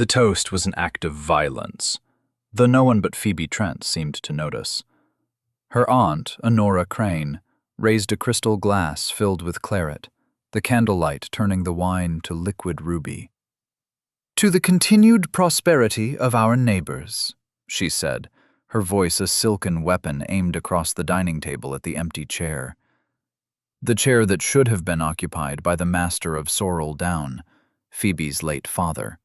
The toast was an act of violence, though no one but Phoebe Trent seemed to notice. Her aunt, Honora Crane, raised a crystal glass filled with claret, the candlelight turning the wine to liquid ruby. "To the continued prosperity of our neighbors," she said, her voice a silken weapon aimed across the dining table at the empty chair. The chair that should have been occupied by the master of Sorrel Down, Phoebe's late father.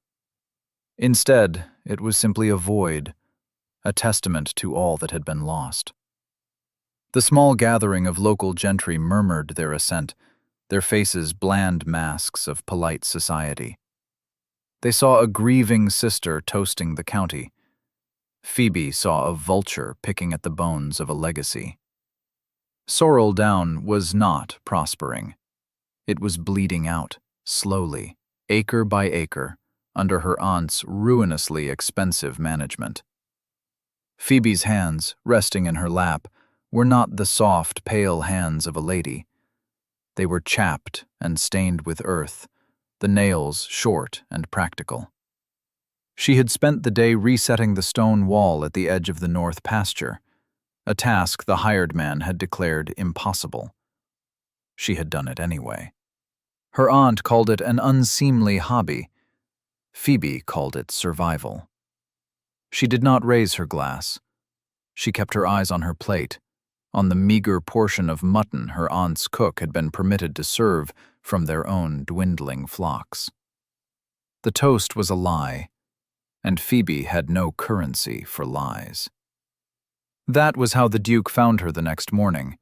Instead, it was simply a void, a testament to all that had been lost. The small gathering of local gentry murmured their assent, their faces bland masks of polite society. They saw a grieving sister toasting the county. Phoebe saw a vulture picking at the bones of a legacy. Sorrel Down was not prospering. It was bleeding out, slowly, acre by acre, under her aunt's ruinously expensive management. Phoebe's hands, resting in her lap, were not the soft, pale hands of a lady. They were chapped and stained with earth, the nails short and practical. She had spent the day resetting the stone wall at the edge of the north pasture, a task the hired man had declared impossible. She had done it anyway. Her aunt called it an unseemly hobby. Phoebe called it survival. She did not raise her glass. She kept her eyes on her plate, on the meager portion of mutton her aunt's cook had been permitted to serve from their own dwindling flocks. The toast was a lie, and Phoebe had no currency for lies. That was how the Duke found her the next morning,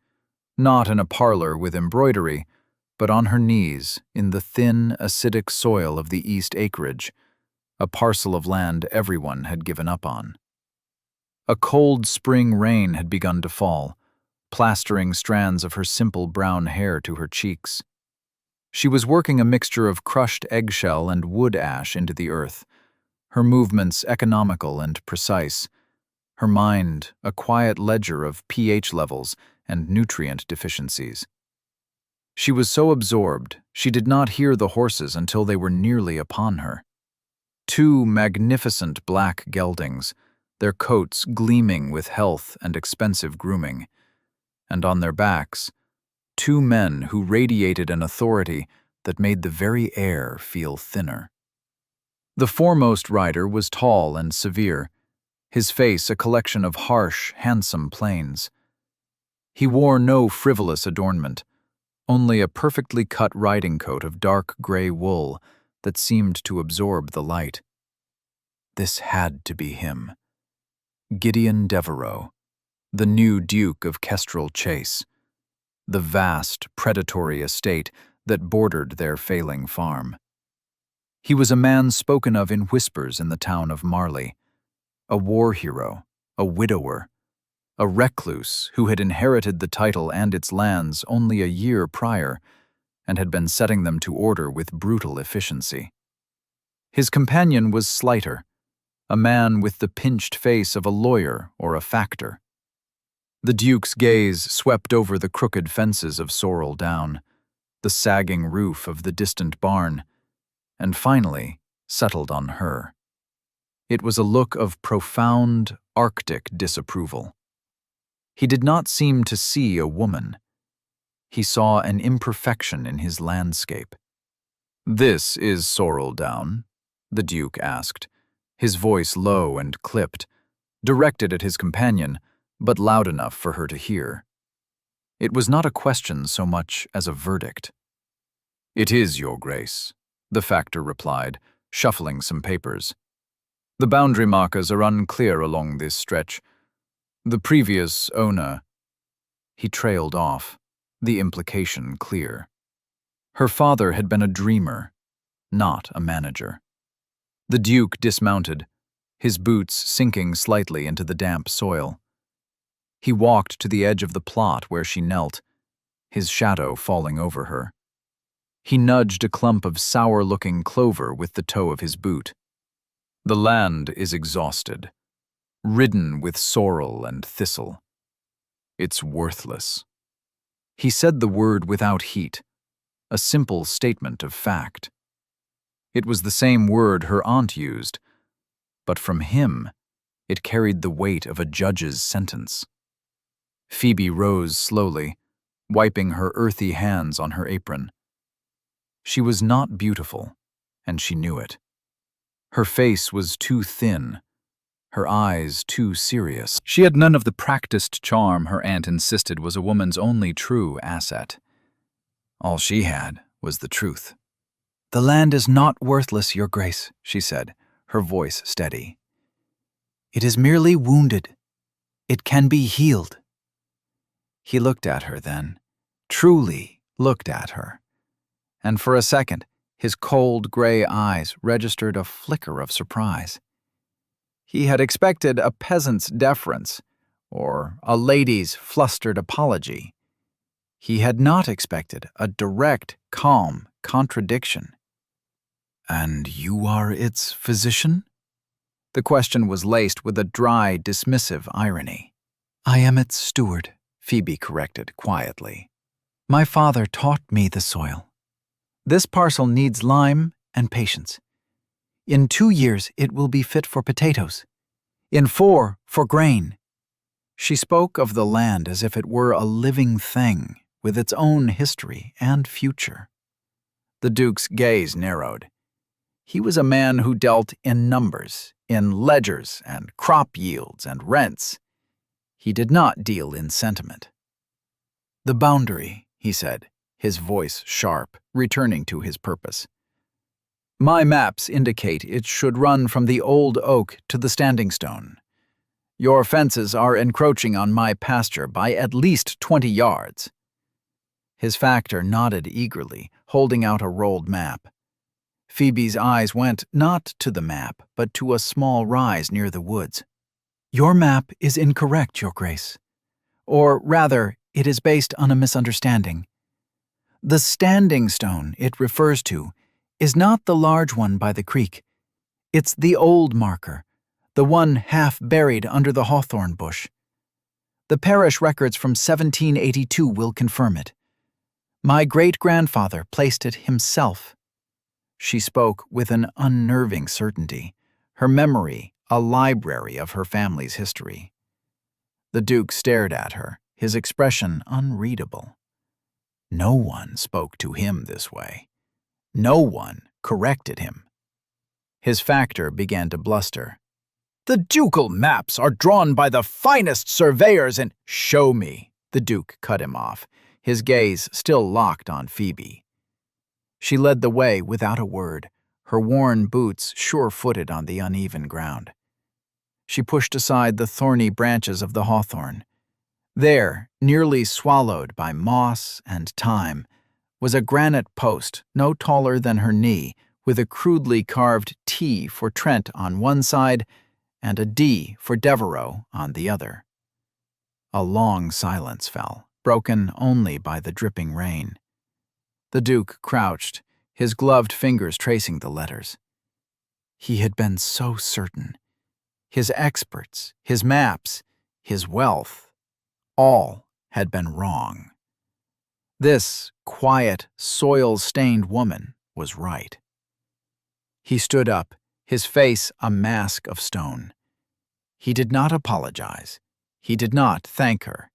not in a parlor with embroidery, but on her knees in the thin, acidic soil of the east acreage, a parcel of land everyone had given up on. A cold spring rain had begun to fall, plastering strands of her simple brown hair to her cheeks. She was working a mixture of crushed eggshell and wood ash into the earth, her movements economical and precise, her mind a quiet ledger of pH levels and nutrient deficiencies. She was so absorbed, she did not hear the horses until they were nearly upon her. Two magnificent black geldings, their coats gleaming with health and expensive grooming, and on their backs, two men who radiated an authority that made the very air feel thinner. The foremost rider was tall and severe, his face a collection of harsh, handsome planes. He wore no frivolous adornment, only a perfectly cut riding coat of dark gray wool that seemed to absorb the light. This had to be him. Gideon Devereux, the new Duke of Kestrel Chase, the vast, predatory estate that bordered their failing farm. He was a man spoken of in whispers in the town of Marley, a war hero, a widower, a recluse who had inherited the title and its lands only a year prior and had been setting them to order with brutal efficiency. His companion was slighter, a man with the pinched face of a lawyer or a factor. The Duke's gaze swept over the crooked fences of Sorrel Down, the sagging roof of the distant barn, and finally settled on her. It was a look of profound, arctic disapproval. He did not seem to see a woman. He saw an imperfection in his landscape. "This is Sorrel Down?" the Duke asked, his voice low and clipped, directed at his companion, but loud enough for her to hear. It was not a question so much as a verdict. "It is, Your Grace," the factor replied, shuffling some papers. "The boundary markers are unclear along this stretch. The previous owner—" He trailed off, the implication clear. Her father had been a dreamer, not a manager. The Duke dismounted, his boots sinking slightly into the damp soil. He walked to the edge of the plot where she knelt, his shadow falling over her. He nudged a clump of sour-looking clover with the toe of his boot. "The land is exhausted, ridden with sorrel and thistle. It's worthless." He said the word without heat, a simple statement of fact. It was the same word her aunt used, but from him, it carried the weight of a judge's sentence. Phoebe rose slowly, wiping her earthy hands on her apron. She was not beautiful, and she knew it. Her face was too thin, her eyes too serious. She had none of the practiced charm her aunt insisted was a woman's only true asset. All she had was the truth. "The land is not worthless, Your Grace," she said, her voice steady. "It is merely wounded. It can be healed." He looked at her then, truly looked at her, and for a second his cold gray eyes registered a flicker of surprise. He had expected a peasant's deference, or a lady's flustered apology. He had not expected a direct, calm contradiction. "And you are its physician?" The question was laced with a dry, dismissive irony. "I am its steward," Phoebe corrected quietly. "My father taught me the soil. This parcel needs lime and patience. In 2 years it will be fit for potatoes. In 4, for grain." She spoke of the land as if it were a living thing with its own history and future. The Duke's gaze narrowed. He was a man who dealt in numbers, in ledgers and crop yields and rents. He did not deal in sentiment. "The boundary," he said, his voice sharp, returning to his purpose. "My maps indicate it should run from the old oak to the standing stone. Your fences are encroaching on my pasture by at least 20 yards. His factor nodded eagerly, holding out a rolled map. Phoebe's eyes went not to the map, but to a small rise near the woods. "Your map is incorrect, Your Grace. Or rather, it is based on a misunderstanding. The standing stone it refers to is not the large one by the creek. It's the old marker, the one half buried under the hawthorn bush. The parish records from 1782 will confirm it. My great-grandfather placed it himself." She spoke with an unnerving certainty, her memory a library of her family's history. The Duke stared at her, his expression unreadable. No one spoke to him this way. No one corrected him. His factor began to bluster. "The ducal maps are drawn by the finest surveyors and—" "Show me," the Duke cut him off, his gaze still locked on Phoebe. She led the way without a word, her worn boots sure-footed on the uneven ground. She pushed aside the thorny branches of the hawthorn. There, nearly swallowed by moss and time, was a granite post no taller than her knee, with a crudely carved T for Trent on one side and a D for Devereux on the other. A long silence fell, broken only by the dripping rain. The Duke crouched, his gloved fingers tracing the letters. He had been so certain. His experts, his maps, his wealth, all had been wrong. This quiet, soil-stained woman was right. He stood up, his face a mask of stone. He did not apologize. He did not thank her.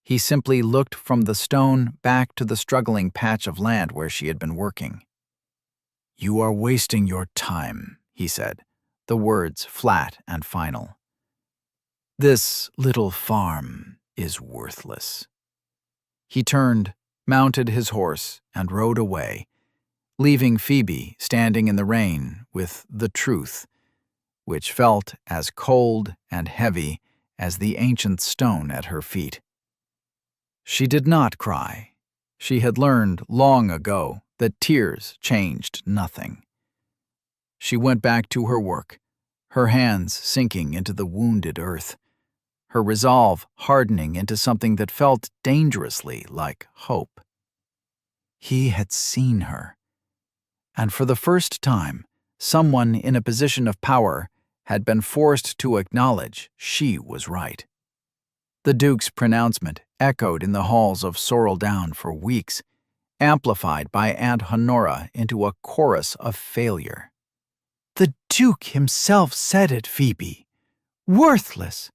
He simply looked from the stone back to the struggling patch of land where she had been working. "You are wasting your time," he said, the words flat and final. "This little farm is worthless." He turned, mounted his horse, and rode away, leaving Phoebe standing in the rain with the truth, which felt as cold and heavy as the ancient stone at her feet. She did not cry. She had learned long ago that tears changed nothing. She went back to her work, her hands sinking into the wounded earth, her resolve hardening into something that felt dangerously like hope. He had seen her, and for the first time, someone in a position of power had been forced to acknowledge she was right. The Duke's pronouncement echoed in the halls of Sorrel Down for weeks, amplified by Aunt Honora into a chorus of failure. "The Duke himself said it, Phoebe. Worthless.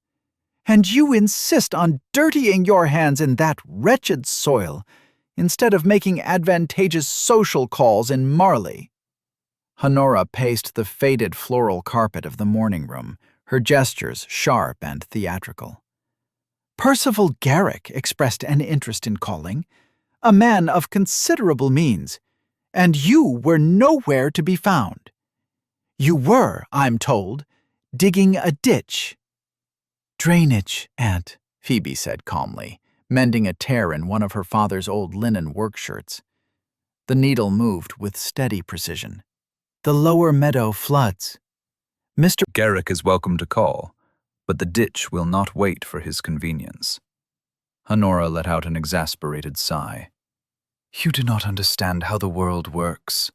And you insist on dirtying your hands in that wretched soil instead of making advantageous social calls in Marley." Honora paced the faded floral carpet of the morning room, her gestures sharp and theatrical. "Percival Garrick expressed an interest in calling, a man of considerable means, and you were nowhere to be found. You were, I'm told, digging a ditch." "Drainage, Aunt," Phoebe said calmly, mending a tear in one of her father's old linen work shirts. The needle moved with steady precision. "The lower meadow floods. Mr. Garrick is welcome to call, but the ditch will not wait for his convenience." Honora let out an exasperated sigh. "You do not understand how the world works.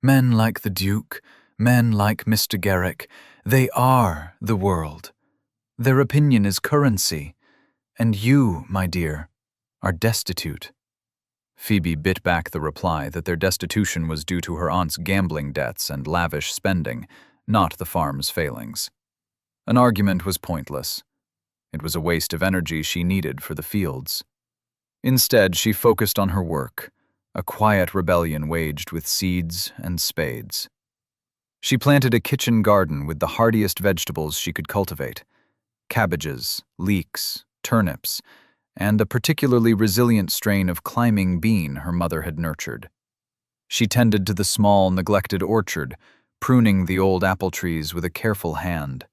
Men like the Duke, men like Mr. Garrick, they are the world. Their opinion is currency, and you, my dear, are destitute." Phoebe bit back the reply that their destitution was due to her aunt's gambling debts and lavish spending, not the farm's failings. An argument was pointless. It was a waste of energy she needed for the fields. Instead, she focused on her work, a quiet rebellion waged with seeds and spades. She planted a kitchen garden with the hardiest vegetables she could cultivate: cabbages, leeks, turnips, and a particularly resilient strain of climbing bean her mother had nurtured. She tended to the small, neglected orchard, pruning the old apple trees with a careful hand.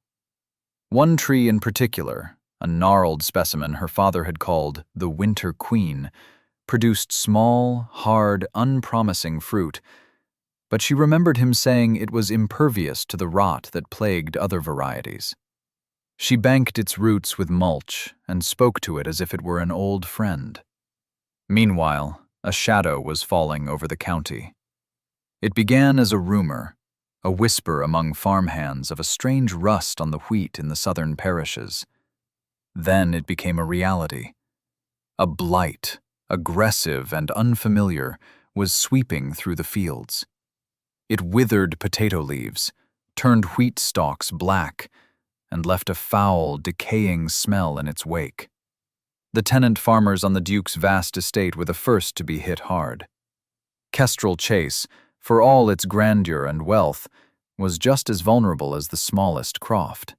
One tree in particular, a gnarled specimen her father had called the Winter Queen, produced small, hard, unpromising fruit, but she remembered him saying it was impervious to the rot that plagued other varieties. She banked its roots with mulch and spoke to it as if it were an old friend. Meanwhile, a shadow was falling over the county. It began as a rumor, a whisper among farmhands of a strange rust on the wheat in the southern parishes. Then it became a reality. A blight, aggressive and unfamiliar, was sweeping through the fields. It withered potato leaves, turned wheat stalks black, and left a foul, decaying smell in its wake. The tenant farmers on the Duke's vast estate were the first to be hit hard. Kestrel Chase, for all its grandeur and wealth, was just as vulnerable as the smallest croft.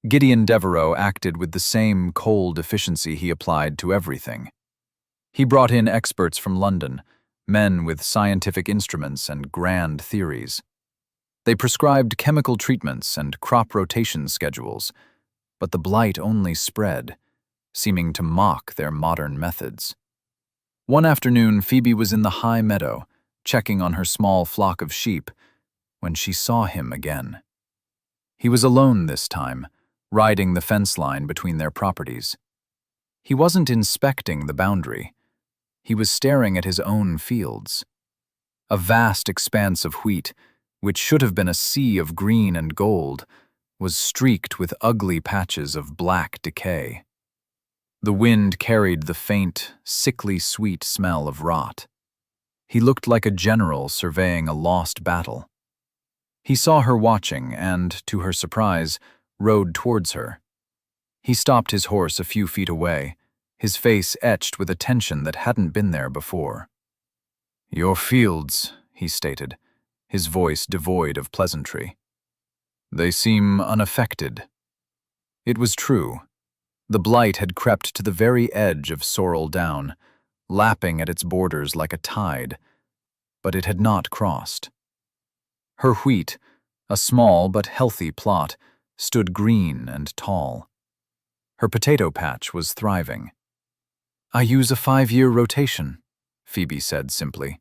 Gideon Devereux acted with the same cold efficiency he applied to everything. He brought in experts from London, men with scientific instruments and grand theories. They prescribed chemical treatments and crop rotation schedules, but the blight only spread, seeming to mock their modern methods. One afternoon, Phoebe was in the high meadow, checking on her small flock of sheep, when she saw him again. He was alone this time, riding the fence line between their properties. He wasn't inspecting the boundary. He was staring at his own fields. A vast expanse of wheat, which should have been a sea of green and gold, was streaked with ugly patches of black decay. The wind carried the faint, sickly sweet smell of rot. He looked like a general surveying a lost battle. He saw her watching and, to her surprise, rode towards her. He stopped his horse a few feet away, his face etched with a tension that hadn't been there before. "Your fields," he stated, his voice devoid of pleasantry. "They seem unaffected." It was true. The blight had crept to the very edge of Sorrel Down, lapping at its borders like a tide, but it had not crossed. Her wheat, a small but healthy plot, stood green and tall. Her potato patch was thriving. "I use a 5-year rotation," Phoebe said simply.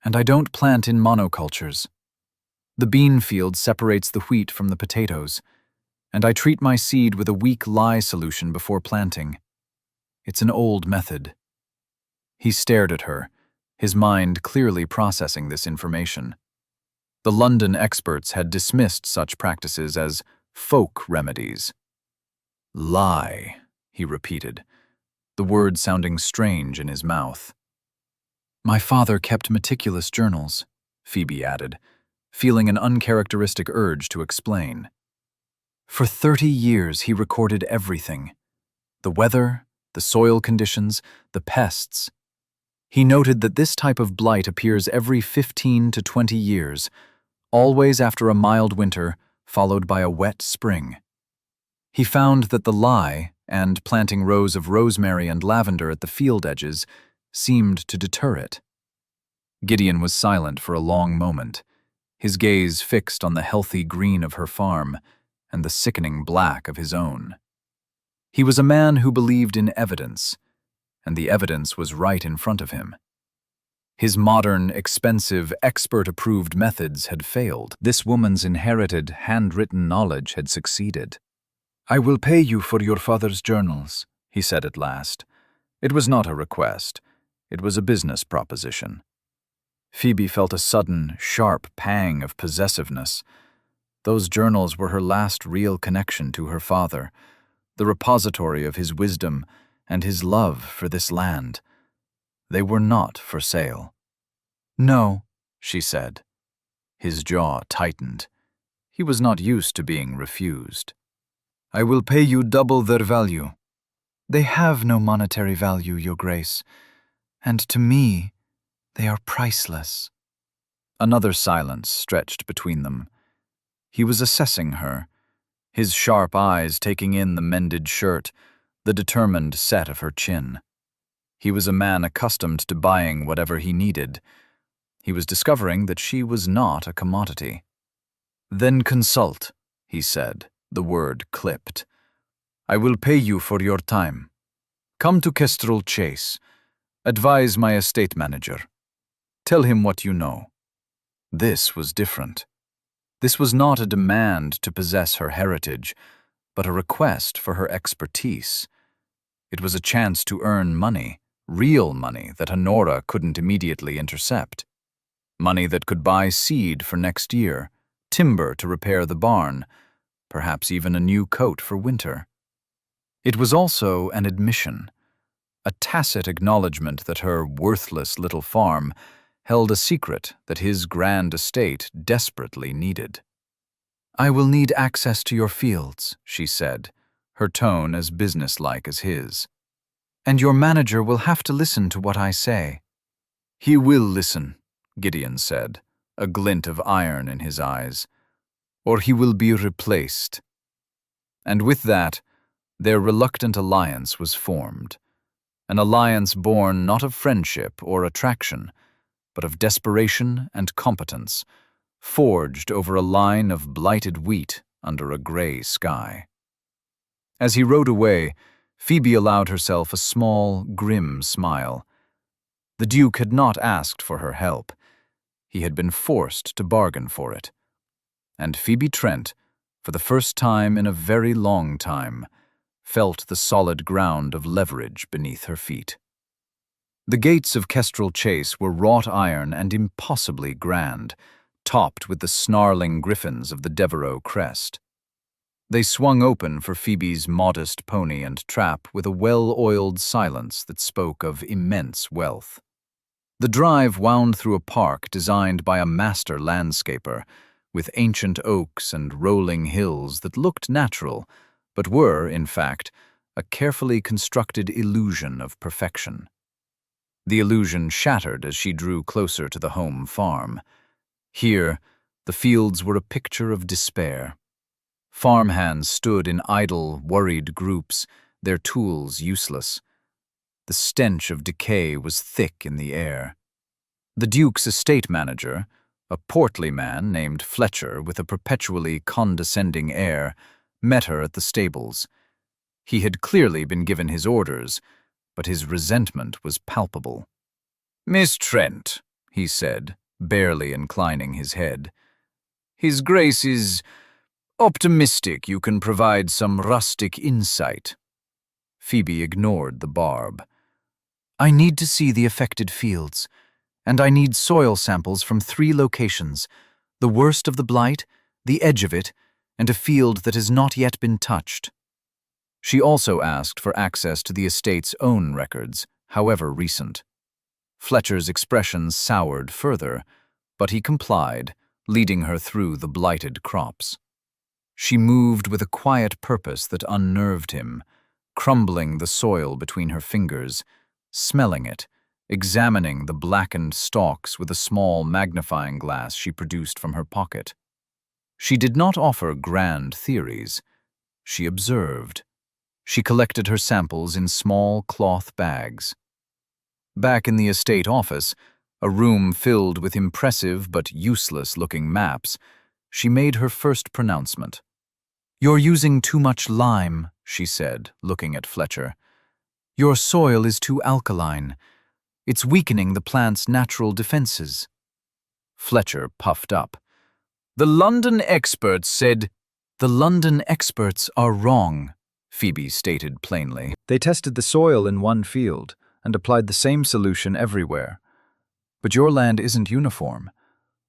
"And I don't plant in monocultures. The bean field separates the wheat from the potatoes, and I treat my seed with a weak lye solution before planting. It's an old method." He stared at her, his mind clearly processing this information. The London experts had dismissed such practices as folk remedies. "Lye," he repeated, the word sounding strange in his mouth. My father kept meticulous journals, Phoebe added, feeling an uncharacteristic urge to explain. For 30 years he recorded everything: the weather, the soil conditions, the pests. He noted that this type of blight appears every 15 to 20 years, always after a mild winter followed by a wet spring. He found that the lye and planting rows of rosemary and lavender at the field edges seemed to deter it. Gideon was silent for a long moment, his gaze fixed on the healthy green of her farm and the sickening black of his own. He was a man who believed in evidence, and the evidence was right in front of him. His modern, expensive, expert-approved methods had failed. This woman's inherited, handwritten knowledge had succeeded. "I will pay you for your father's journals," he said at last. It was not a request. It was a business proposition. Phoebe felt a sudden, sharp pang of possessiveness. Those journals were her last real connection to her father, the repository of his wisdom and his love for this land. They were not for sale. "No," she said. His jaw tightened. He was not used to being refused. "I will pay you double their value." "They have no monetary value, Your Grace, and to me, they are priceless." Another silence stretched between them. He was assessing her, his sharp eyes taking in the mended shirt, the determined set of her chin. He was a man accustomed to buying whatever he needed. He was discovering that she was not a commodity. "Then consult," he said, the word clipped. "I will pay you for your time. Come to Kestrel Chase. Advise my estate manager. Tell him what you know." This was different. This was not a demand to possess her heritage, but a request for her expertise. It was a chance to earn money, real money that Honora couldn't immediately intercept. Money that could buy seed for next year, timber to repair the barn, perhaps even a new coat for winter. It was also an admission, a tacit acknowledgement that her worthless little farm held a secret that his grand estate desperately needed. "I will need access to your fields," she said, her tone as businesslike as his. "And your manager will have to listen to what I say." "He will listen," Gideon said, a glint of iron in his eyes, "or he will be replaced." And with that, their reluctant alliance was formed, an alliance born not of friendship or attraction, but of desperation and competence, forged over a line of blighted wheat under a gray sky. As he rode away, Phoebe allowed herself a small, grim smile. The Duke had not asked for her help. He had been forced to bargain for it. And Phoebe Trent, for the first time in a very long time, felt the solid ground of leverage beneath her feet. The gates of Kestrel Chase were wrought iron and impossibly grand, topped with the snarling griffins of the Devereux crest. They swung open for Phoebe's modest pony and trap with a well-oiled silence that spoke of immense wealth. The drive wound through a park designed by a master landscaper, with ancient oaks and rolling hills that looked natural, but were, in fact, a carefully constructed illusion of perfection. The illusion shattered as she drew closer to the home farm. Here, the fields were a picture of despair. Farmhands stood in idle, worried groups, their tools useless. The stench of decay was thick in the air. The Duke's estate manager, a portly man named Fletcher with a perpetually condescending air, met her at the stables. He had clearly been given his orders, but his resentment was palpable. "Miss Trent," he said, barely inclining his head. "His Grace is optimistic you can provide some rustic insight." Phoebe ignored the barb. "I need to see the affected fields, and I need soil samples from 3 locations: the worst of the blight, the edge of it, and a field that has not yet been touched." She also asked for access to the estate's own records, however recent. Fletcher's expression soured further, but he complied, leading her through the blighted crops. She moved with a quiet purpose that unnerved him, crumbling the soil between her fingers, smelling it, examining the blackened stalks with a small magnifying glass she produced from her pocket. She did not offer grand theories. She observed. She collected her samples in small cloth bags. Back in the estate office, a room filled with impressive but useless-looking maps, she made her first pronouncement. "You're using too much lime," she said, looking at Fletcher. "Your soil is too alkaline. It's weakening the plant's natural defenses." Fletcher puffed up. "The London experts said—" "The London experts are wrong," Phoebe stated plainly. "They tested the soil in one field and applied the same solution everywhere. But your land isn't uniform.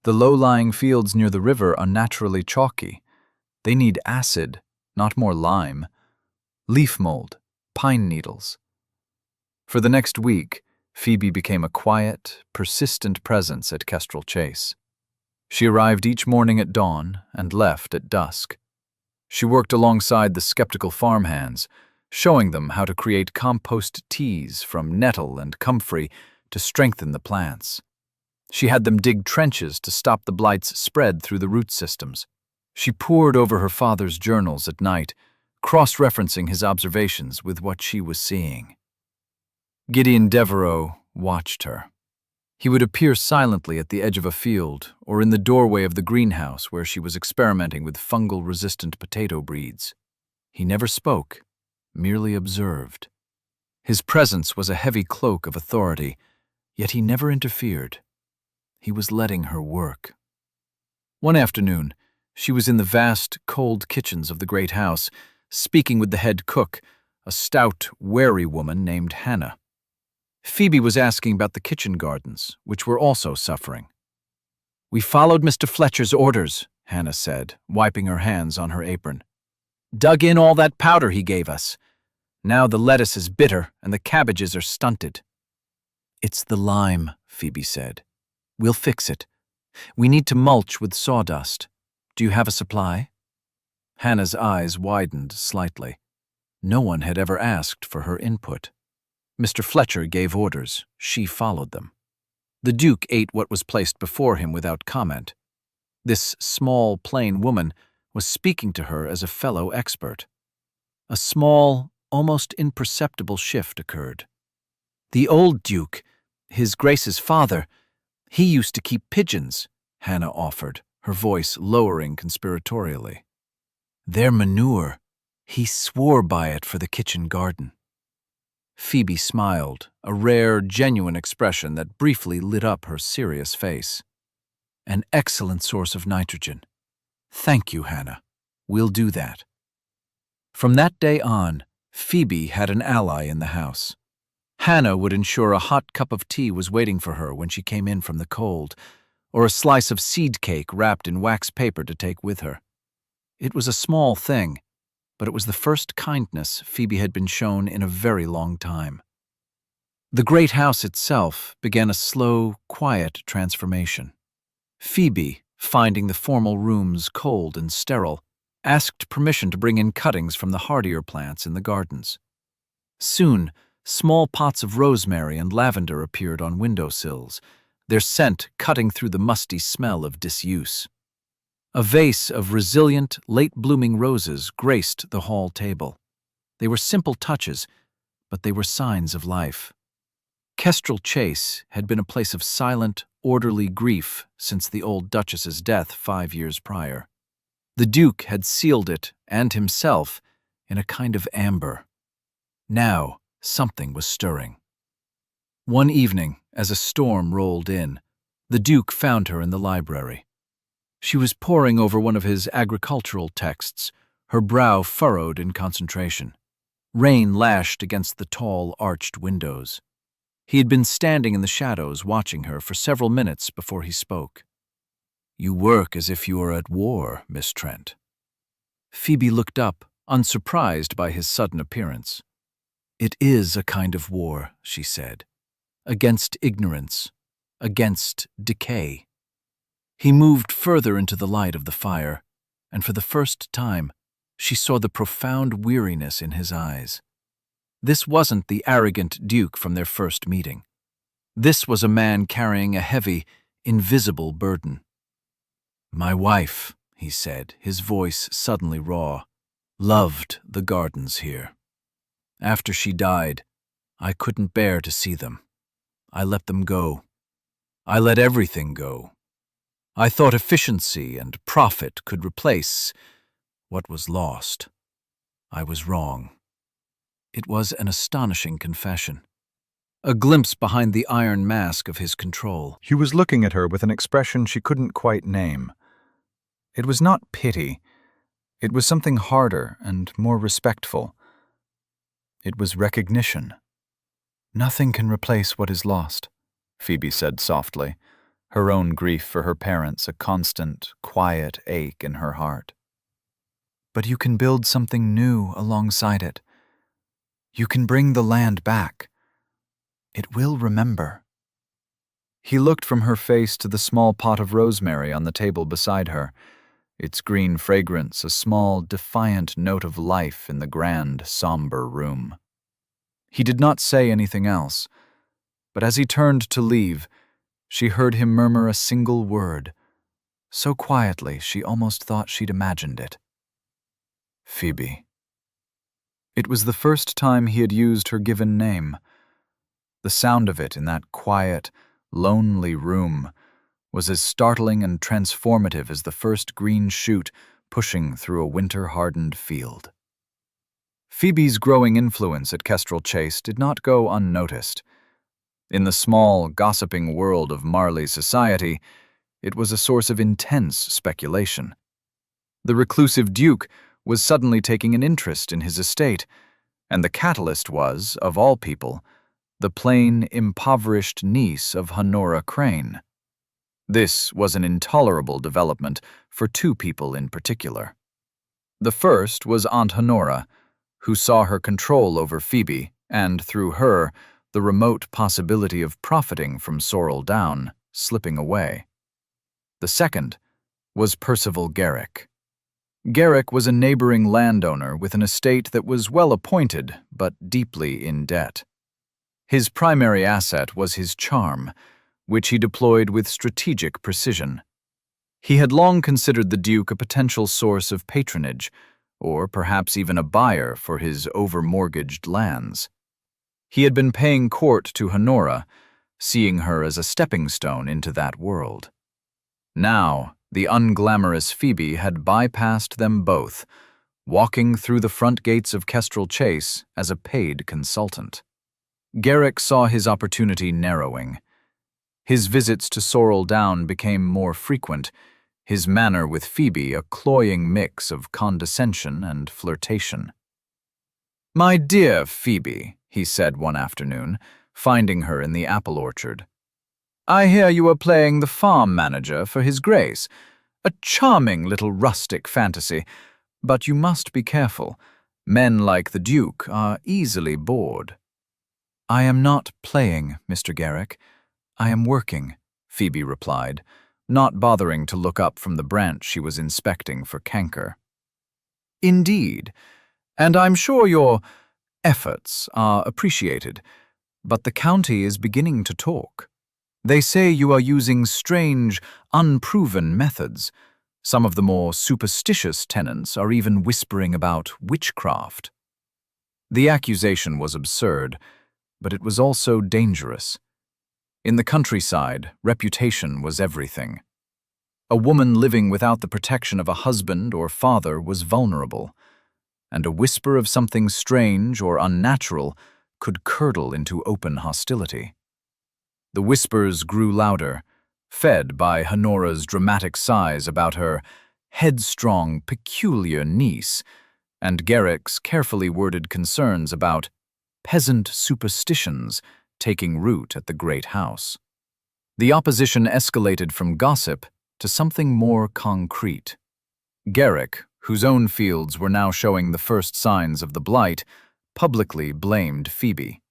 The low-lying fields near the river are naturally chalky. They need acid, not more lime. Leaf mold, pine needles." For the next week, Phoebe became a quiet, persistent presence at Kestrel Chase. She arrived each morning at dawn and left at dusk. She worked alongside the skeptical farmhands, showing them how to create compost teas from nettle and comfrey to strengthen the plants. She had them dig trenches to stop the blight's spread through the root systems. She pored over her father's journals at night, cross-referencing his observations with what she was seeing. Gideon Devereux watched her. He would appear silently at the edge of a field or in the doorway of the greenhouse where she was experimenting with fungal-resistant potato breeds. He never spoke, merely observed. His presence was a heavy cloak of authority, yet he never interfered. He was letting her work. One afternoon, she was in the vast, cold kitchens of the great house, speaking with the head cook, a stout, wary woman named Hannah. Phoebe was asking about the kitchen gardens, which were also suffering. "We followed Mr. Fletcher's orders," Hannah said, wiping her hands on her apron. "Dug in all that powder he gave us. Now the lettuce is bitter and the cabbages are stunted." "It's the lime," Phoebe said. "We'll fix it. We need to mulch with sawdust. Do you have a supply?" Hannah's eyes widened slightly. No one had ever asked for her input. Mr. Fletcher gave orders. She followed them. The Duke ate what was placed before him without comment. This small, plain woman was speaking to her as a fellow expert. A small, almost imperceptible shift occurred. "The old Duke, His Grace's father, he used to keep pigeons," Hannah offered, her voice lowering conspiratorially. "Their manure. He swore by it for the kitchen garden." Phoebe smiled, a rare, genuine expression that briefly lit up her serious face. "An excellent source of nitrogen. Thank you, Hannah. We'll do that." From that day on, Phoebe had an ally in the house. Hannah would ensure a hot cup of tea was waiting for her when she came in from the cold, or a slice of seed cake wrapped in wax paper to take with her. It was a small thing, but it was the first kindness Phoebe had been shown in a very long time. The great house itself began a slow, quiet transformation. Phoebe, finding the formal rooms cold and sterile, asked permission to bring in cuttings from the hardier plants in the gardens. Soon, small pots of rosemary and lavender appeared on windowsills, their scent cutting through the musty smell of disuse. A vase of resilient, late-blooming roses graced the hall table. They were simple touches, but they were signs of life. Kestrel Chase had been a place of silent, orderly grief since the old Duchess's death 5 years prior. The Duke had sealed it, and himself, in a kind of amber. Now, something was stirring. One evening, as a storm rolled in, the Duke found her in the library. She was poring over one of his agricultural texts, her brow furrowed in concentration. Rain lashed against the tall, arched windows. He had been standing in the shadows watching her for several minutes before he spoke. "You work as if you were at war, Miss Trent." Phoebe looked up, unsurprised by his sudden appearance. "It is a kind of war," she said. against ignorance, against decay. He moved further into the light of the fire, and for the first time, she saw the profound weariness in his eyes. This wasn't the arrogant duke from their first meeting. This was a man carrying a heavy, invisible burden. "My wife," he said, his voice suddenly raw, "loved the gardens here. After she died, I couldn't bear to see them. I let them go. I let everything go. I thought efficiency and profit could replace what was lost. I was wrong." It was an astonishing confession, a glimpse behind the iron mask of his control. He was looking at her with an expression she couldn't quite name. It was not pity. It was something harder and more respectful. It was recognition. "Nothing can replace what is lost," Phoebe said softly, her own grief for her parents a constant, quiet ache in her heart. "But you can build something new alongside it. You can bring the land back. It will remember." He looked from her face to the small pot of rosemary on the table beside her, its green fragrance a small, defiant note of life in the grand, somber room. He did not say anything else, but as he turned to leave, she heard him murmur a single word, so quietly she almost thought she'd imagined it. "Phoebe." It was the first time he had used her given name. The sound of it in that quiet, lonely room was as startling and transformative as the first green shoot pushing through a winter-hardened field. Phoebe's growing influence at Kestrel Chase did not go unnoticed. In the small, gossiping world of Marley society, it was a source of intense speculation. The reclusive duke was suddenly taking an interest in his estate, and the catalyst was, of all people, the plain, impoverished niece of Honora Crane. This was an intolerable development for two people in particular. The first was Aunt Honora, who saw her control over Phoebe, and through her, the remote possibility of profiting from Sorrel Down, slipping away. The second was Percival Garrick. Garrick was a neighboring landowner with an estate that was well appointed but deeply in debt. His primary asset was his charm, which he deployed with strategic precision. He had long considered the Duke a potential source of patronage, or perhaps even a buyer for his over-mortgaged lands. He had been paying court to Honora, seeing her as a stepping stone into that world. Now, the unglamorous Phoebe had bypassed them both, walking through the front gates of Kestrel Chase as a paid consultant. Garrick saw his opportunity narrowing. His visits to Sorrel Down became more frequent, his manner with Phoebe a cloying mix of condescension and flirtation. "My dear Phoebe," he said one afternoon, finding her in the apple orchard, "I hear you are playing the farm manager for His Grace. A charming little rustic fantasy, but you must be careful. Men like the Duke are easily bored." "I am not playing, Mr. Garrick. I am working," Phoebe replied, not bothering to look up from the branch she was inspecting for canker. "Indeed, and I'm sure your efforts are appreciated, but the county is beginning to talk. They say you are using strange, unproven methods. Some of the more superstitious tenants are even whispering about witchcraft." The accusation was absurd, but it was also dangerous. In the countryside, reputation was everything. A woman living without the protection of a husband or father was vulnerable, and a whisper of something strange or unnatural could curdle into open hostility. The whispers grew louder, fed by Honora's dramatic sighs about her headstrong, peculiar niece, and Garrick's carefully worded concerns about peasant superstitions taking root at the great house. The opposition escalated from gossip to something more concrete. Garrick, whose own fields were now showing the first signs of the blight, publicly blamed Phoebe.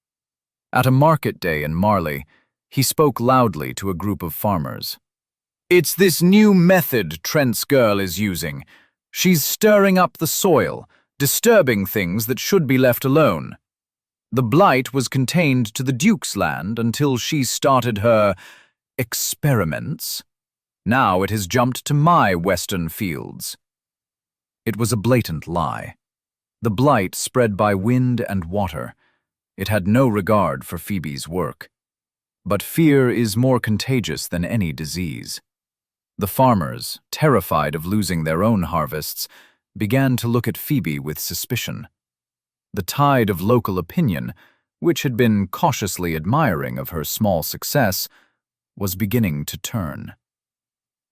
At a market day in Marley, he spoke loudly to a group of farmers. "It's this new method Trent's girl is using. She's stirring up the soil, disturbing things that should be left alone. The blight was contained to the Duke's land until she started her experiments. Now it has jumped to my western fields." It was a blatant lie. The blight spread by wind and water. It had no regard for Phoebe's work. But fear is more contagious than any disease. The farmers, terrified of losing their own harvests, began to look at Phoebe with suspicion. The tide of local opinion, which had been cautiously admiring of her small success, was beginning to turn.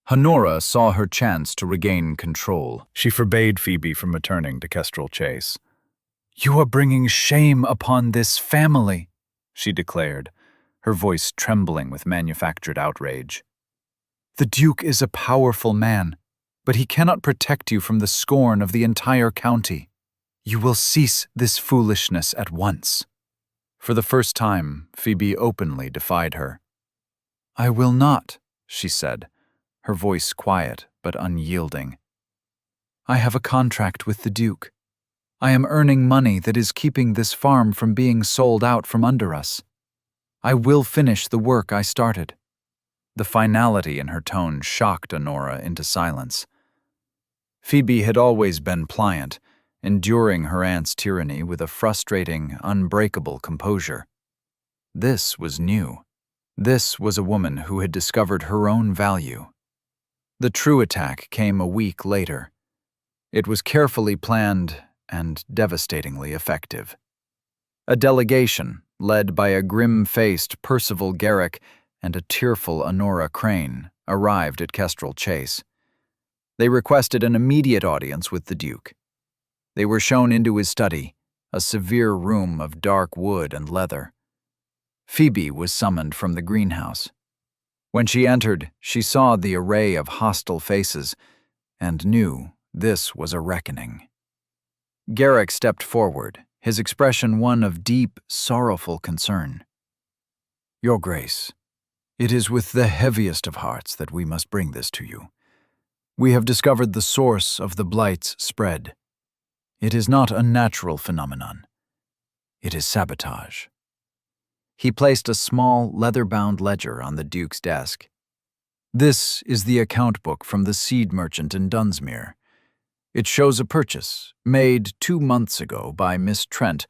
Honora saw her chance to regain control. She forbade Phoebe from returning to Kestrel Chase. "You are bringing shame upon this family," she declared, her voice trembling with manufactured outrage. "The Duke is a powerful man, but he cannot protect you from the scorn of the entire county. You will cease this foolishness at once." For the first time, Phoebe openly defied her. "I will not," she said, her voice quiet but unyielding. "I have a contract with the Duke. I am earning money that is keeping this farm from being sold out from under us. I will finish the work I started." The finality in her tone shocked Honora into silence. Phoebe had always been pliant, enduring her aunt's tyranny with a frustrating, unbreakable composure. This was new. This was a woman who had discovered her own value. The true attack came a week later. It was carefully planned and devastatingly effective. A delegation, led by a grim-faced Percival Garrick and a tearful Honora Crane, arrived at Kestrel Chase. They requested an immediate audience with the Duke. They were shown into his study, a severe room of dark wood and leather. Phoebe was summoned from the greenhouse. When she entered, she saw the array of hostile faces and knew this was a reckoning. Garrick stepped forward, his expression one of deep, sorrowful concern. "Your Grace, it is with the heaviest of hearts that we must bring this to you. We have discovered the source of the blight's spread. It is not a natural phenomenon. It is sabotage." He placed a small, leather-bound ledger on the Duke's desk. "This is the account book from the seed merchant in Dunsmuir. It shows a purchase, made 2 months ago by Miss Trent,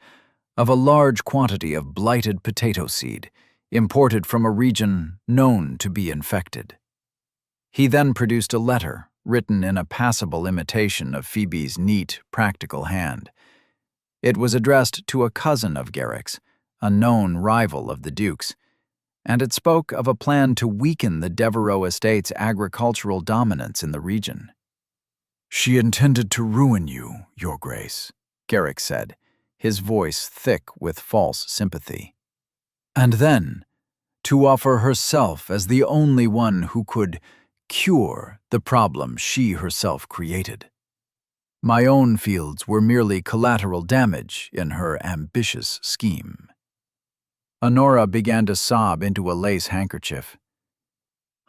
of a large quantity of blighted potato seed, imported from a region known to be infected." He then produced a letter, written in a passable imitation of Phoebe's neat, practical hand. It was addressed to a cousin of Garrick's, a known rival of the Duke's, and it spoke of a plan to weaken the Devereux estate's agricultural dominance in the region. "She intended to ruin you, Your Grace," Garrick said, his voice thick with false sympathy. "And then, to offer herself as the only one who could cure the problem she herself created. My own fields were merely collateral damage in her ambitious scheme." Honora began to sob into a lace handkerchief.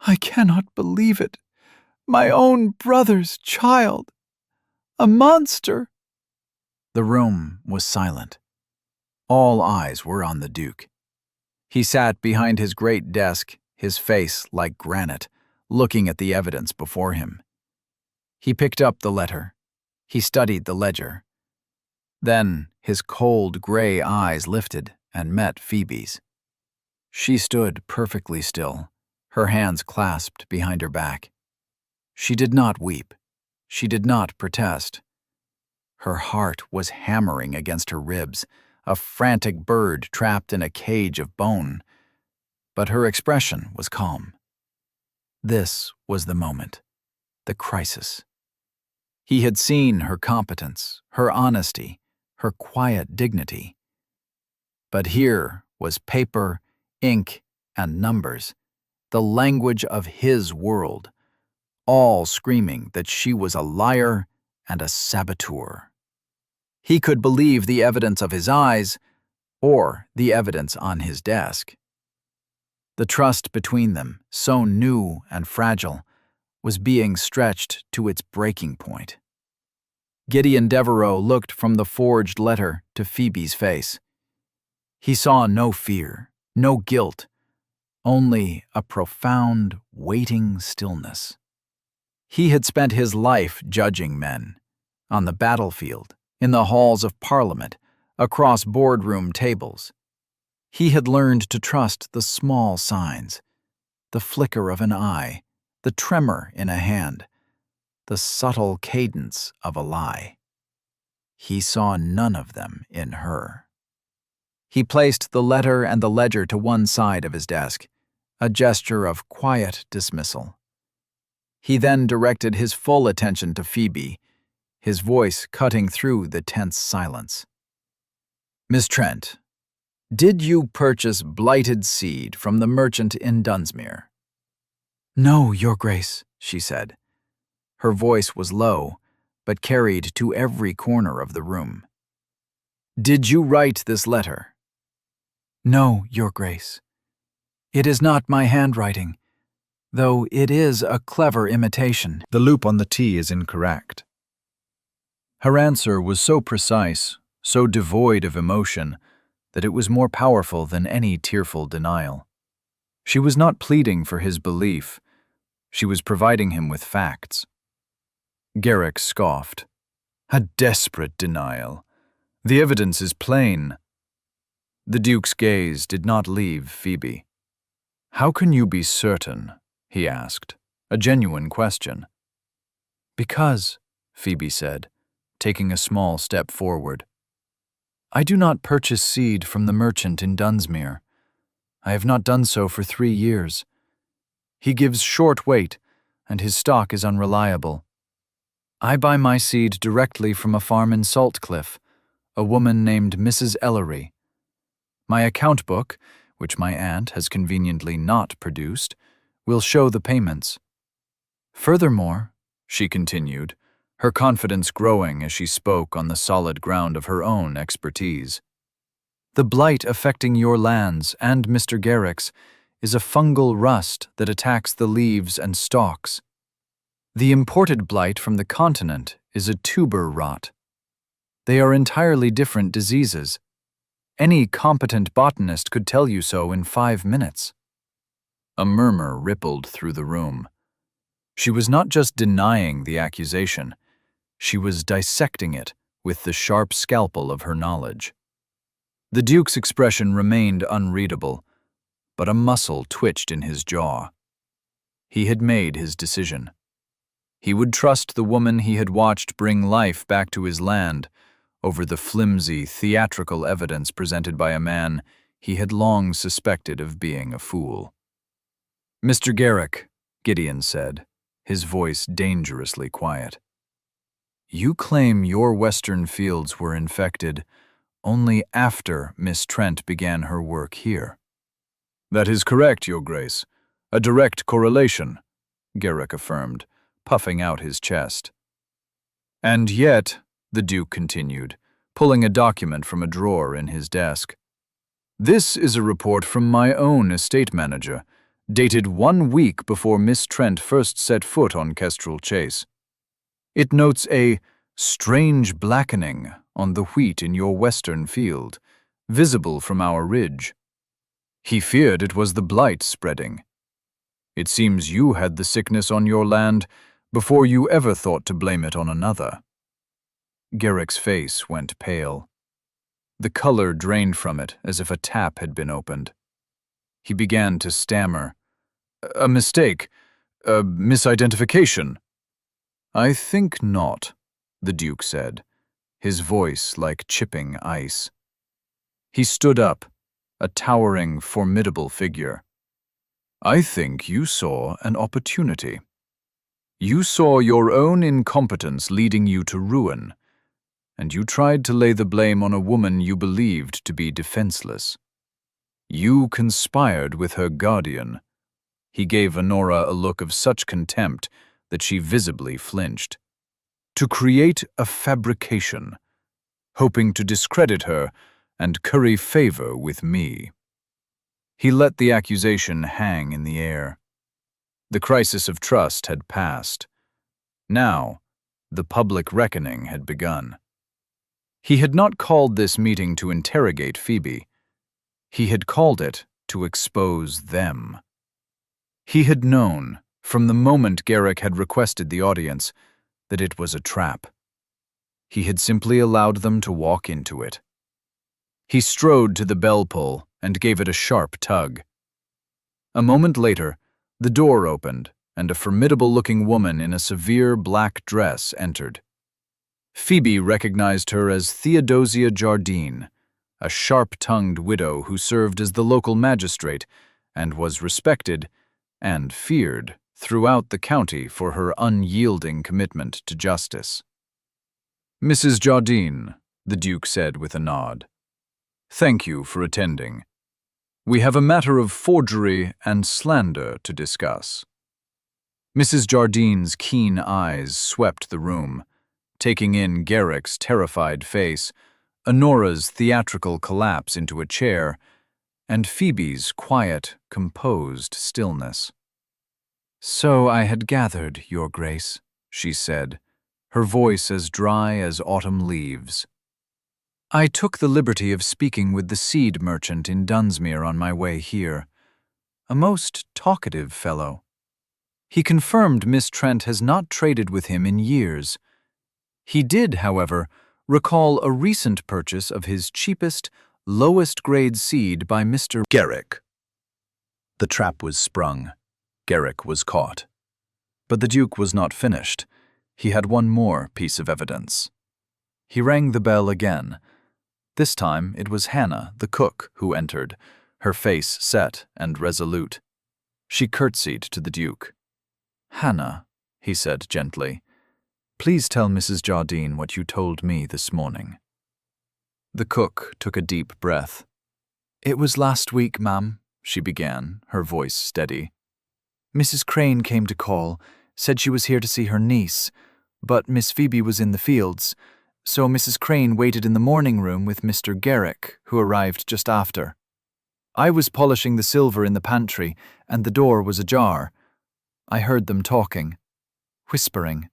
"I cannot believe it. My own brother's child. A monster." The room was silent. All eyes were on the Duke. He sat behind his great desk, his face like granite, looking at the evidence before him. He picked up the letter. He studied the ledger. Then his cold gray eyes lifted and met Phoebe's. She stood perfectly still, her hands clasped behind her back. She did not weep. She did not protest. Her heart was hammering against her ribs, a frantic bird trapped in a cage of bone. But her expression was calm. This was the moment, the crisis. He had seen her competence, her honesty, her quiet dignity. But here was paper, ink, and numbers, the language of his world, all screaming that she was a liar and a saboteur. He could believe the evidence of his eyes, or the evidence on his desk. The trust between them, so new and fragile, was being stretched to its breaking point. Gideon Devereaux looked from the forged letter to Phoebe's face. He saw no fear, no guilt, only a profound, waiting stillness. He had spent his life judging men, on the battlefield, in the halls of Parliament, across boardroom tables. He had learned to trust the small signs, the flicker of an eye, the tremor in a hand, the subtle cadence of a lie. He saw none of them in her. He placed the letter and the ledger to one side of his desk, a gesture of quiet dismissal. He then directed his full attention to Phoebe, his voice cutting through the tense silence. "Miss Trent, did you purchase blighted seed from the merchant in Dunsmuir?" "No, Your Grace," she said. Her voice was low, but carried to every corner of the room. "Did you write this letter?" "No, Your Grace. It is not my handwriting, though it is a clever imitation." The loop on the T is incorrect. Her answer was so precise, so devoid of emotion, that it was more powerful than any tearful denial. She was not pleading for his belief. She was providing him with facts. Garrick scoffed. "A desperate denial. The evidence is plain." The Duke's gaze did not leave Phoebe. "How can you be certain?" he asked, a genuine question. "Because," Phoebe said, taking a small step forward, "I do not purchase seed from the merchant in Dunsmuir. I have not done so for 3 years. He gives short weight, and his stock is unreliable. I buy my seed directly from a farm in Saltcliffe, a woman named Mrs. Ellery. My account book, which my aunt has conveniently not produced, will show the payments. Furthermore," she continued, her confidence growing as she spoke on the solid ground of her own expertise, "the blight affecting your lands and Mr. Garrick's is a fungal rust that attacks the leaves and stalks. The imported blight from the continent is a tuber rot. They are entirely different diseases. Any competent botanist could tell you so in 5 minutes." A murmur rippled through the room. She was not just denying the accusation, she was dissecting it with the sharp scalpel of her knowledge. The Duke's expression remained unreadable, but a muscle twitched in his jaw. He had made his decision. He would trust the woman he had watched bring life back to his land over the flimsy, theatrical evidence presented by a man he had long suspected of being a fool. "Mr. Garrick," Gideon said, his voice dangerously quiet, "you claim your western fields were infected only after Miss Trent began her work here." "That is correct, Your Grace. A direct correlation," Garrick affirmed, puffing out his chest. "And yet," the Duke continued, pulling a document from a drawer in his desk, "this is a report from my own estate manager, dated 1 week before Miss Trent first set foot on Kestrel Chase. It notes a strange blackening on the wheat in your western field, visible from our ridge. He feared it was the blight spreading. It seems you had the sickness on your land before you ever thought to blame it on another." Garrick's face went pale. The color drained from it as if a tap had been opened. He began to stammer. "A mistake, a misidentification." "I think not," the Duke said, his voice like chipping ice. He stood up, a towering, formidable figure. "I think you saw an opportunity. You saw your own incompetence leading you to ruin, and you tried to lay the blame on a woman you believed to be defenseless. You conspired with her guardian." He gave Honora a look of such contempt that she visibly flinched. "To create a fabrication, hoping to discredit her and curry favor with me." He let the accusation hang in the air. The crisis of trust had passed. Now, the public reckoning had begun. He had not called this meeting to interrogate Phoebe. He had called it to expose them. He had known, from the moment Garrick had requested the audience, that it was a trap. He had simply allowed them to walk into it. He strode to the bell pull and gave it a sharp tug. A moment later, the door opened, and a formidable-looking woman in a severe black dress entered. Phoebe recognized her as Theodosia Jardine, a sharp-tongued widow who served as the local magistrate and was respected and feared throughout the county for her unyielding commitment to justice. "Mrs. Jardine," the Duke said with a nod, "thank you for attending. We have a matter of forgery and slander to discuss." Mrs. Jardine's keen eyes swept the room, taking in Garrick's terrified face, Honora's theatrical collapse into a chair, and Phoebe's quiet, composed stillness. "So I had gathered, Your Grace," she said, her voice as dry as autumn leaves. "I took the liberty of speaking with the seed merchant in Dunsmuir on my way here. A most talkative fellow. He confirmed Miss Trent has not traded with him in years. He did, however, recall a recent purchase of his cheapest, lowest-grade seed by Mr. Garrick." The trap was sprung. Garrick was caught. But the Duke was not finished. He had one more piece of evidence. He rang the bell again. This time it was Hannah, the cook, who entered, her face set and resolute. She curtsied to the Duke. "Hannah," he said gently, "please tell Mrs. Jardine what you told me this morning." The cook took a deep breath. "It was last week, ma'am," she began, her voice steady. "Mrs. Crane came to call, said she was here to see her niece, but Miss Phoebe was in the fields, so Mrs. Crane waited in the morning room with Mr. Garrick, who arrived just after. I was polishing the silver in the pantry, and the door was ajar. I heard them talking, whispering.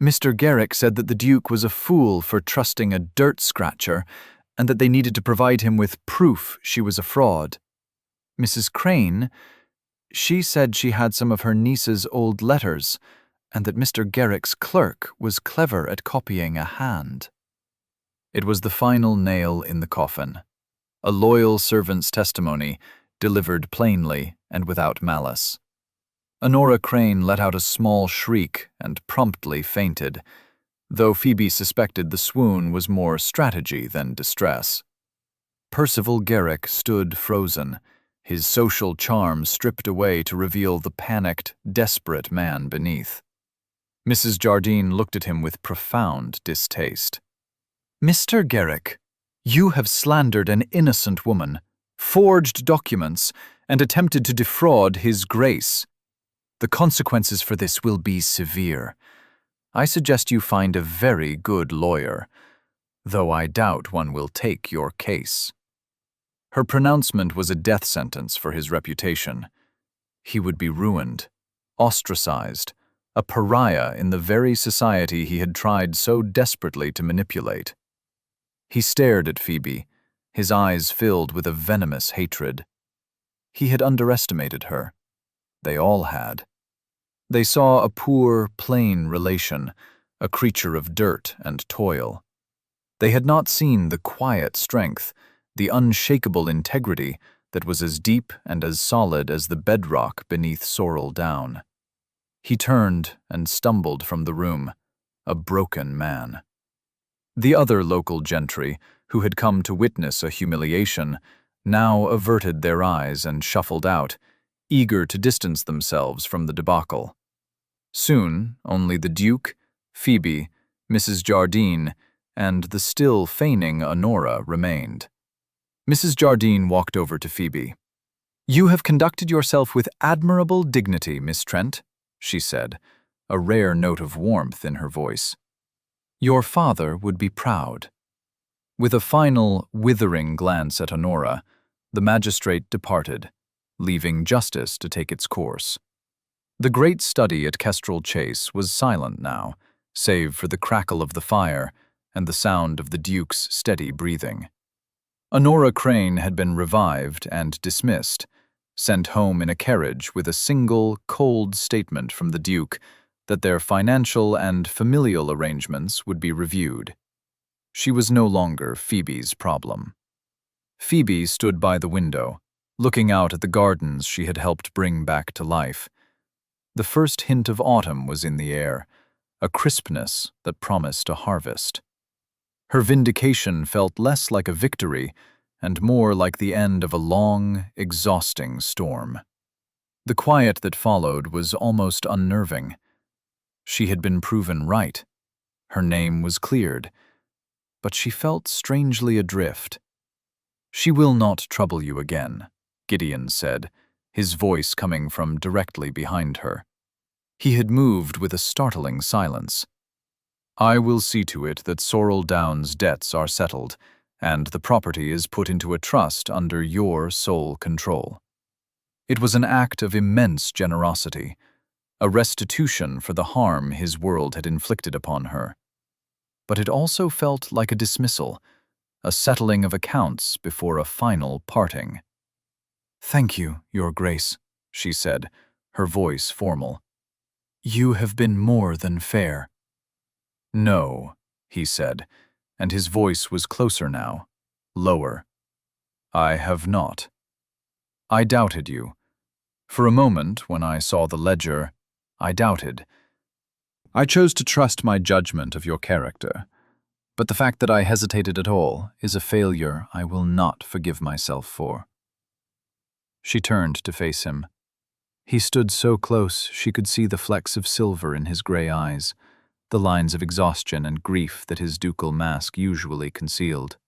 Mr. Garrick said that the Duke was a fool for trusting a dirt-scratcher, and that they needed to provide him with proof she was a fraud. Mrs. Crane, she said she had some of her niece's old letters, and that Mr. Garrick's clerk was clever at copying a hand. It was the final nail in the coffin. A loyal servant's testimony, delivered plainly and without malice. Honora Crane let out a small shriek and promptly fainted, though Phoebe suspected the swoon was more strategy than distress. Percival Garrick stood frozen, his social charm stripped away to reveal the panicked, desperate man beneath. Mrs. Jardine looked at him with profound distaste. "Mr. Garrick, you have slandered an innocent woman, forged documents, and attempted to defraud His Grace. The consequences for this will be severe. I suggest you find a very good lawyer, though I doubt one will take your case." Her pronouncement was a death sentence for his reputation. He would be ruined, ostracized, a pariah in the very society he had tried so desperately to manipulate. He stared at Phoebe, his eyes filled with a venomous hatred. He had underestimated her. They all had. They saw a poor, plain relation, a creature of dirt and toil. They had not seen the quiet strength, the unshakable integrity that was as deep and as solid as the bedrock beneath Sorrel Down. He turned and stumbled from the room, a broken man. The other local gentry, who had come to witness a humiliation, now averted their eyes and shuffled out, eager to distance themselves from the debacle. Soon, only the Duke, Phoebe, Mrs. Jardine, and the still feigning Honora remained. Mrs. Jardine walked over to Phoebe. "You have conducted yourself with admirable dignity, Miss Trent," she said, a rare note of warmth in her voice. "Your father would be proud." With a final, withering glance at Honora, the magistrate departed, leaving justice to take its course. The great study at Kestrel Chase was silent now, save for the crackle of the fire and the sound of the Duke's steady breathing. Honora Crane had been revived and dismissed, sent home in a carriage with a single, cold statement from the Duke that their financial and familial arrangements would be reviewed. She was no longer Phoebe's problem. Phoebe stood by the window, looking out at the gardens she had helped bring back to life. The first hint of autumn was in the air, a crispness that promised a harvest. Her vindication felt less like a victory and more like the end of a long, exhausting storm. The quiet that followed was almost unnerving. She had been proven right. Her name was cleared, but she felt strangely adrift. "She will not trouble you again," Gideon said, his voice coming from directly behind her. He had moved with a startling silence. "I will see to it that Sorrel Down's debts are settled, and the property is put into a trust under your sole control." It was an act of immense generosity, a restitution for the harm his world had inflicted upon her. But it also felt like a dismissal, a settling of accounts before a final parting. "Thank you, Your Grace," she said, her voice formal. "You have been more than fair." "No," he said, and his voice was closer now, lower. "I have not. I doubted you. For a moment, when I saw the ledger, I doubted. I chose to trust my judgment of your character, but the fact that I hesitated at all is a failure I will not forgive myself for." She turned to face him. He stood so close she could see the flecks of silver in his gray eyes, the lines of exhaustion and grief that his ducal mask usually concealed.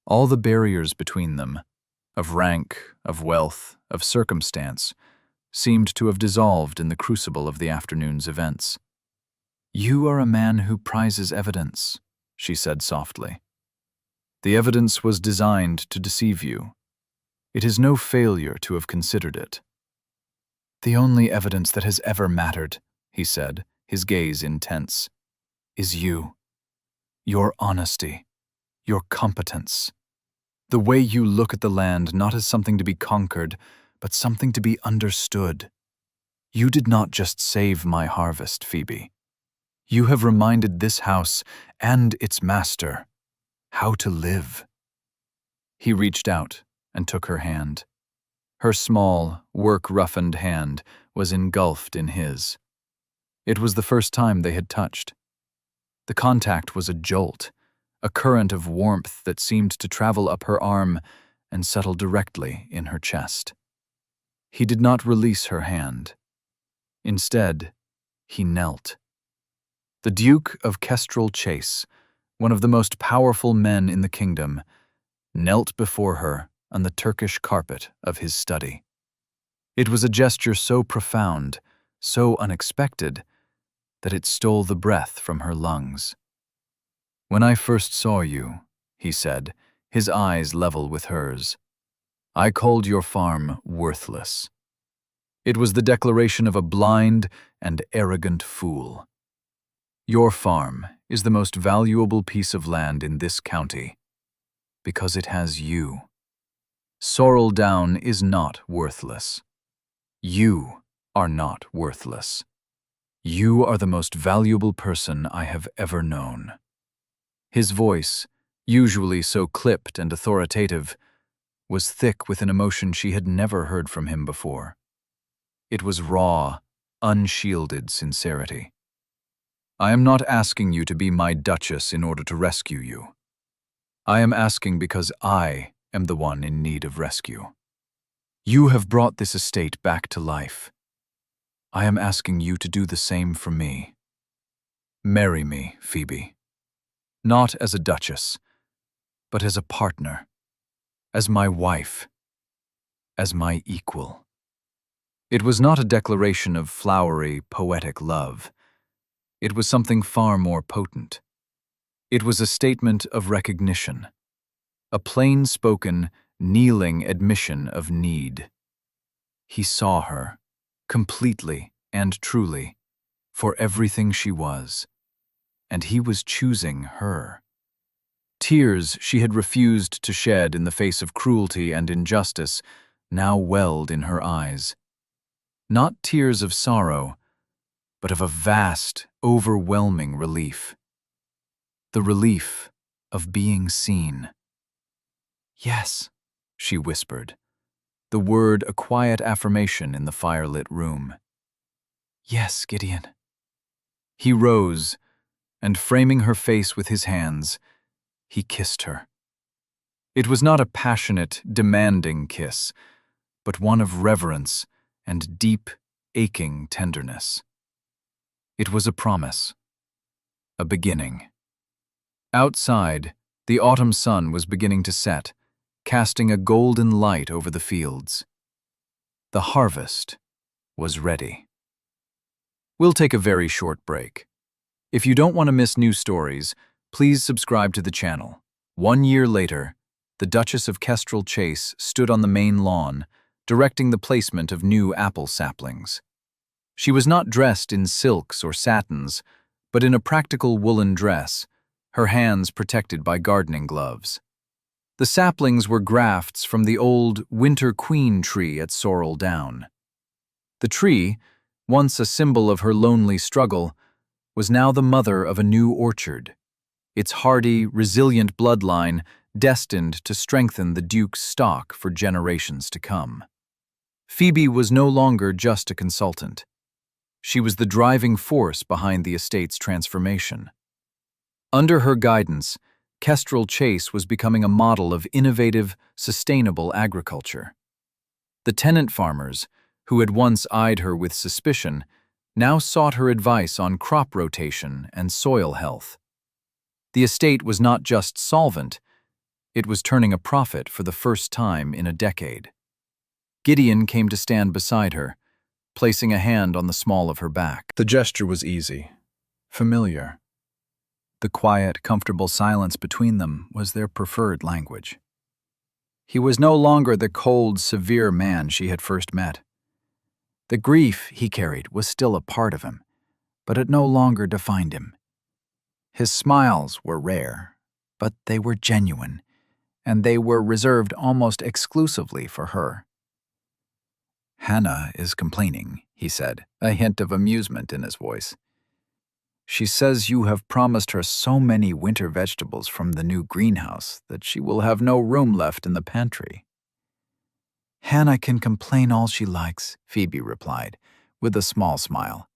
All the barriers between them, of rank, of wealth, of circumstance, seemed to have dissolved in the crucible of the afternoon's events. "You are a man who prizes evidence," she said softly. "The evidence was designed to deceive you. It is no failure to have considered it." "The only evidence that has ever mattered," he said, his gaze intense, "is you. Your honesty, your competence. The way you look at the land not as something to be conquered, but something to be understood. You did not just save my harvest, Phoebe. You have reminded this house and its master how to live." He reached out and took her hand. Her small, work-roughened hand was engulfed in his. It was the first time they had touched. The contact was a jolt, a current of warmth that seemed to travel up her arm and settle directly in her chest. He did not release her hand. Instead, he knelt. The Duke of Kestrel Chase, one of the most powerful men in the kingdom, knelt before her on the Turkish carpet of his study. It was a gesture so profound, so unexpected, that it stole the breath from her lungs. "When I first saw you," he said, his eyes level with hers, "I called your farm worthless. It was the declaration of a blind and arrogant fool. Your farm is the most valuable piece of land in this county, because it has you. Sorrel Down is not worthless. You are not worthless. You are the most valuable person I have ever known." His voice, usually so clipped and authoritative, was thick with an emotion she had never heard from him before. It was raw, unshielded sincerity. "I am not asking you to be my duchess in order to rescue you. I am asking because I am the one in need of rescue. You have brought this estate back to life. I am asking you to do the same for me. Marry me, Phoebe. Not as a duchess, but as a partner, as my wife, as my equal." It was not a declaration of flowery, poetic love. It was something far more potent. It was a statement of recognition, a plain-spoken, kneeling admission of need. He saw her, completely and truly, for everything she was, and he was choosing her. Tears she had refused to shed in the face of cruelty and injustice now welled in her eyes. Not tears of sorrow, but of a vast, overwhelming relief. The relief of being seen. "Yes," she whispered, the word a quiet affirmation in the firelit room. "Yes, Gideon." He rose, and framing her face with his hands, he kissed her. It was not a passionate, demanding kiss, but one of reverence and deep, aching tenderness. It was a promise, a beginning. Outside, the autumn sun was beginning to set, casting a golden light over the fields. The harvest was ready. We'll take a very short break. If you don't want to miss new stories, please subscribe to the channel. 1 year later, the Duchess of Kestrel Chase stood on the main lawn, directing the placement of new apple saplings. She was not dressed in silks or satins, but in a practical woolen dress, her hands protected by gardening gloves. The saplings were grafts from the old winter queen tree at Sorrel Down. The tree, once a symbol of her lonely struggle, was now the mother of a new orchard, its hardy, resilient bloodline destined to strengthen the Duke's stock for generations to come. Phoebe was no longer just a consultant. She was the driving force behind the estate's transformation. Under her guidance, Kestrel Chase was becoming a model of innovative, sustainable agriculture. The tenant farmers, who had once eyed her with suspicion, now sought her advice on crop rotation and soil health. The estate was not just solvent, it was turning a profit for the first time in a decade. Gideon came to stand beside her, placing a hand on the small of her back. The gesture was easy, familiar. The quiet, comfortable silence between them was their preferred language. He was no longer the cold, severe man she had first met. The grief he carried was still a part of him, but it no longer defined him. His smiles were rare, but they were genuine, and they were reserved almost exclusively for her. "Hannah is complaining," he said, a hint of amusement in his voice. "She says you have promised her so many winter vegetables from the new greenhouse that she will have no room left in the pantry." "Hannah can complain all she likes," Phoebe replied, with a small smile.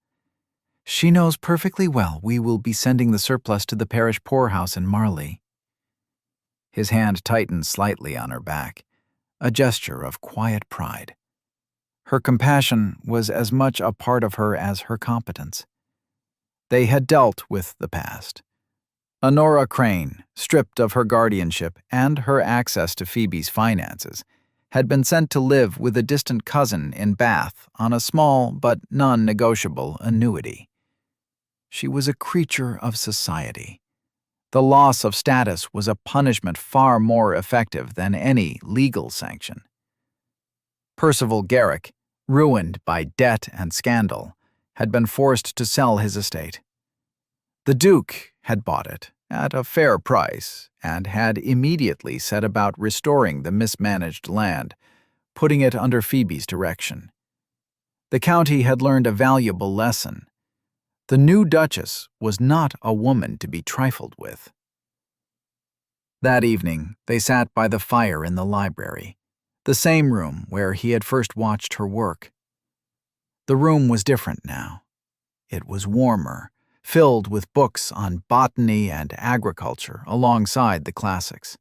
"She knows perfectly well we will be sending the surplus to the parish poorhouse in Marley." His hand tightened slightly on her back, a gesture of quiet pride. Her compassion was as much a part of her as her competence. They had dealt with the past. Honora Crane, stripped of her guardianship and her access to Phoebe's finances, had been sent to live with a distant cousin in Bath on a small but non-negotiable annuity. She was a creature of society. The loss of status was a punishment far more effective than any legal sanction. Percival Garrick, ruined by debt and scandal, had been forced to sell his estate. The Duke had bought it at a fair price and had immediately set about restoring the mismanaged land, putting it under Phoebe's direction. The county had learned a valuable lesson. The new Duchess was not a woman to be trifled with. That evening, they sat by the fire in the library, the same room where he had first watched her work. The room was different now. It was warmer, filled with books on botany and agriculture alongside the classics.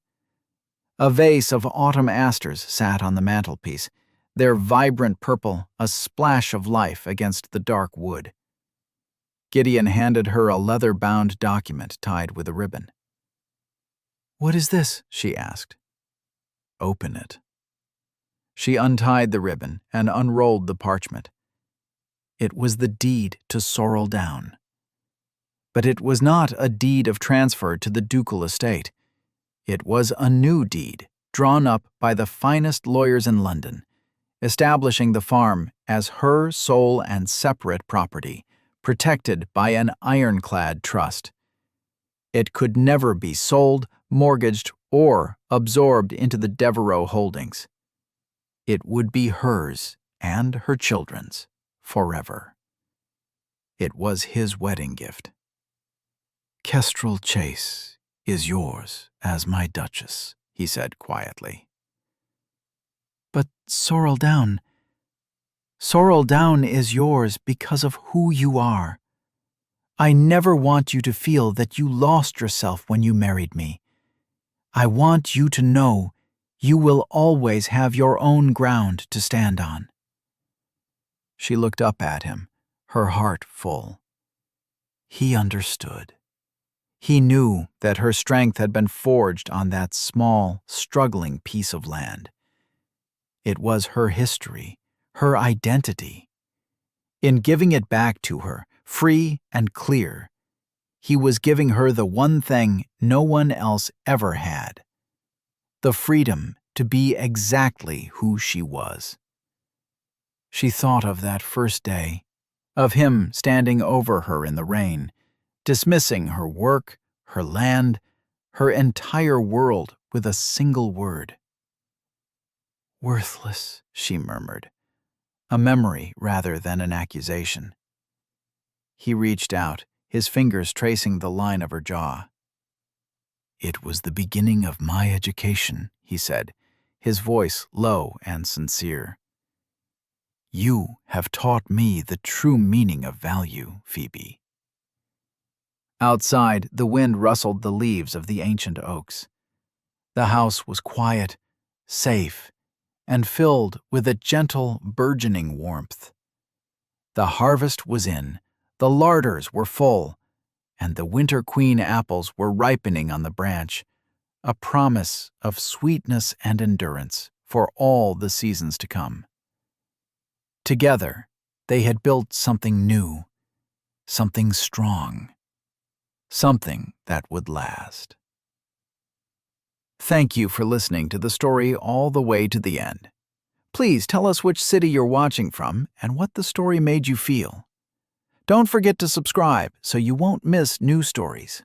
A vase of autumn asters sat on the mantelpiece, their vibrant purple a splash of life against the dark wood. Gideon handed her a leather-bound document tied with a ribbon. "What is this?" she asked. "Open it." She untied the ribbon and unrolled the parchment. It was the deed to Sorrel Down. But it was not a deed of transfer to the ducal estate. It was a new deed, drawn up by the finest lawyers in London, establishing the farm as her sole and separate property, protected by an ironclad trust. It could never be sold, mortgaged, or absorbed into the Devereux holdings. It would be hers and her children's forever. It was his wedding gift. "Kestrel Chase is yours as my duchess," he said quietly. "But Sorrel Down is yours because of who you are. I never want you to feel that you lost yourself when you married me. I want you to know you will always have your own ground to stand on." She looked up at him, her heart full. He understood. He knew that her strength had been forged on that small, struggling piece of land. It was her history, her identity. In giving it back to her, free and clear, he was giving her the one thing no one else ever had: the freedom to be exactly who she was. She thought of that first day, of him standing over her in the rain, dismissing her work, her land, her entire world with a single word. "Worthless," she murmured, a memory rather than an accusation. He reached out, his fingers tracing the line of her jaw. "It was the beginning of my education," he said, his voice low and sincere. "You have taught me the true meaning of value, Phoebe." Outside, the wind rustled the leaves of the ancient oaks. The house was quiet, safe, and filled with a gentle, burgeoning warmth. The harvest was in, the larders were full, and the winter queen apples were ripening on the branch, a promise of sweetness and endurance for all the seasons to come. Together, they had built something new, something strong, something that would last. Thank you for listening to the story all the way to the end. Please tell us which city you're watching from and what the story made you feel. Don't forget to subscribe so you won't miss new stories.